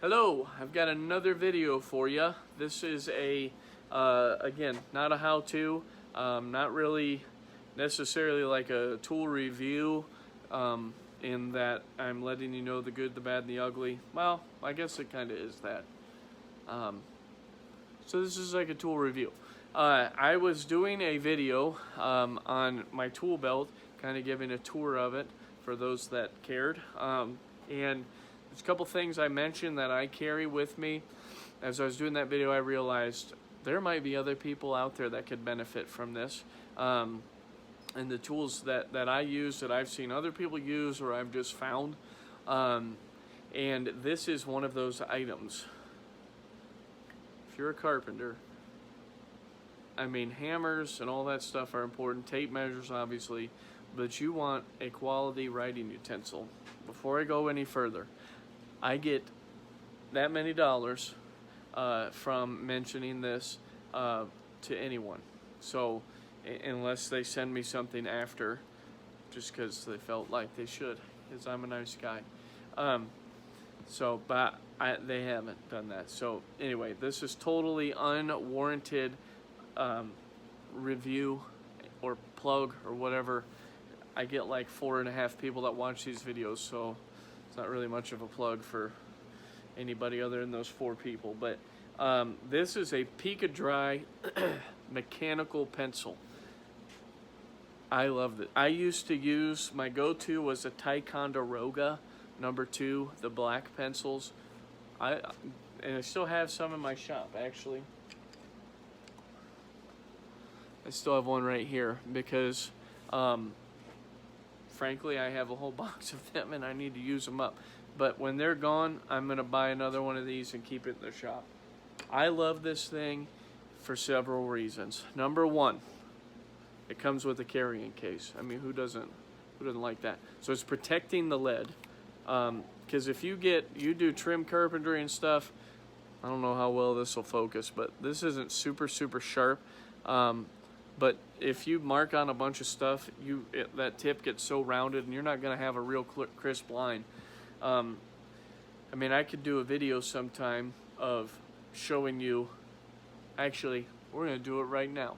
Hello, I've got another video for you. This is again, not a how-to, not really necessarily like a tool review, in that I'm letting you know the good, the bad, and the ugly. Well, I guess it kind of is that. So this is like a tool review. I was doing a video on my tool belt, kind of giving a tour of it for those that cared. And there's a couple things I mentioned that I carry with me. As I was doing that video, I realized there might be other people out there that could benefit from this. And the tools that I use, that I've seen other people use, or I've just found. And this is one of those items. If you're a carpenter, I mean, hammers and all that stuff are important, tape measures obviously, but you want a quality writing utensil. Before I go any further, I get that many dollars from mentioning this to anyone. So unless they send me something after, just because they felt like they should, because I'm a nice guy. But they haven't done that. So anyway, this is totally unwarranted review or plug or whatever. I get like 4.5 people that watch these videos, so it's not really much of a plug for anybody other than those 4 people. But this is a Pika Dry mechanical pencil. I love it. I used to use, my go-to was a Ticonderoga #2, the black pencils. And I still have some in my shop, actually. I still have one right here because frankly, I have a whole box of them and I need to use them up. But when they're gone, I'm going to buy another one of these and keep it in the shop. I love this thing for several reasons. Number one, it comes with a carrying case. I mean, who doesn't like that? So it's protecting the lead. Because if you do trim carpentry and stuff, I don't know how well this will focus, but this isn't super sharp. But if you mark on a bunch of stuff, that tip gets so rounded and you're not going to have a real crisp line. I mean, I could do a video sometime of showing you. Actually, we're going to do it right now.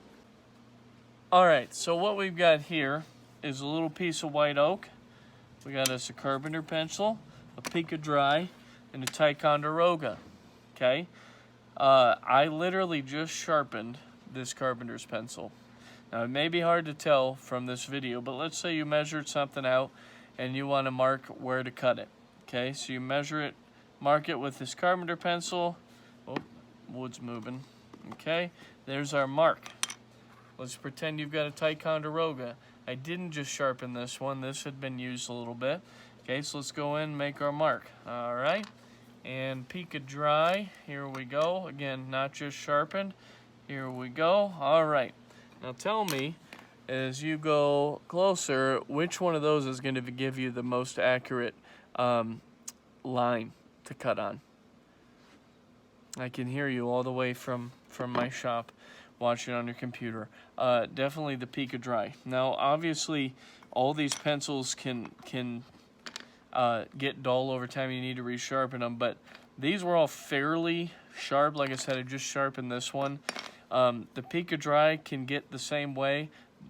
Alright, so what we've got here is a little piece of white oak. We got us a carpenter pencil, a Pika Dry, and a Ticonderoga. Okay? I literally just sharpened this carpenter's pencil. Now, it may be hard to tell from this video, but let's say you measured something out and you want to mark where to cut it. Okay, so you measure it, mark it with this carpenter pencil. Oh, wood's moving. Okay, there's our mark. Let's pretend you've got a Ticonderoga. I didn't just sharpen this one. This had been used a little bit. Okay, so let's go in and make our mark. All right, and Pika Dry, here we go. Again, not just sharpened. Here we go. All right. Now tell me, as you go closer, which one of those is going to give you the most accurate line to cut on? I can hear you all the way from my shop watching on your computer. Definitely the Pika Dry. Now, obviously, all these pencils can get dull over time. You need to resharpen them, but these were all fairly sharp. Like I said, I just sharpened this one. The Pika Dry can get the same way,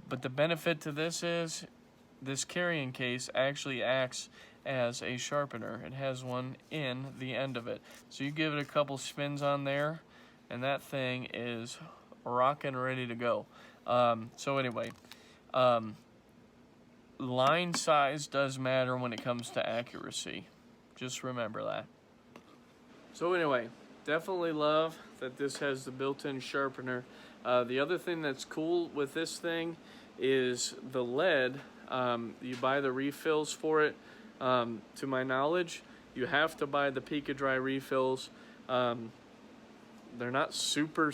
but the benefit to this is this carrying case actually acts as a sharpener. It has one in the end of it. So you give it a couple spins on there, and that thing is rocking ready to go. So anyway, line size does matter when it comes to accuracy. Just remember that. So anyway, definitely love that this has the built-in sharpener. The other thing that's cool with this thing is the lead. You buy the refills for it. To my knowledge, you have to buy the Pika Dry refills. They're not super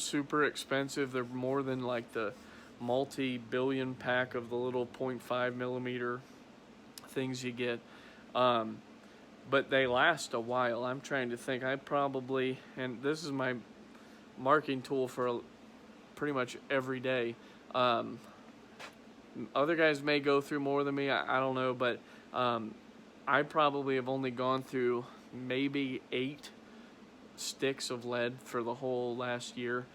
expensive. They're more than like the multi-billion pack of the little 0.5 millimeter things you get. But they last a while. I'm trying to think. And this is my marking tool for pretty much every day. Other guys may go through more than me. I don't know, but I probably have only gone through maybe 8 sticks of lead for the whole last year.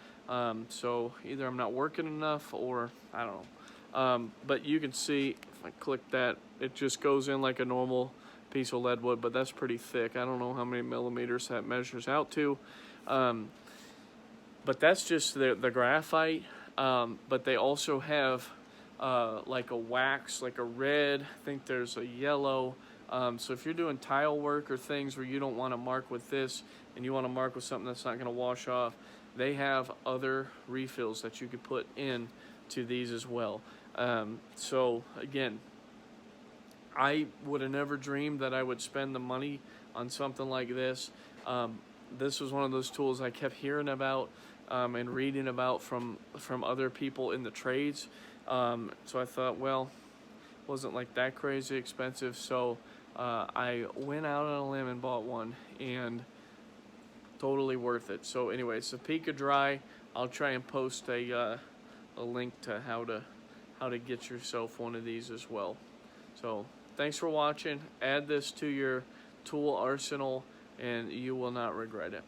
So either I'm not working enough or I don't know. But you can see if I click that, it just goes in like a normal piece of lead wood, but that's pretty thick. I don't know how many millimeters that measures out to. But that's just the graphite. But they also have like a wax, like a red. I think there's a yellow. So if you're doing tile work or things where you don't want to mark with this and you want to mark with something that's not going to wash off, they have other refills that you could put in to these as well. So again, I would have never dreamed that I would spend the money on something like this. This was one of those tools I kept hearing about and reading about from other people in the trades. So I thought, well, it wasn't like that crazy expensive. So I went out on a limb and bought one, and totally worth it. So anyway, it's a Pika Dry. I'll try and post a link to how to get yourself one of these as well. So thanks for watching. Add this to your tool arsenal and you will not regret it.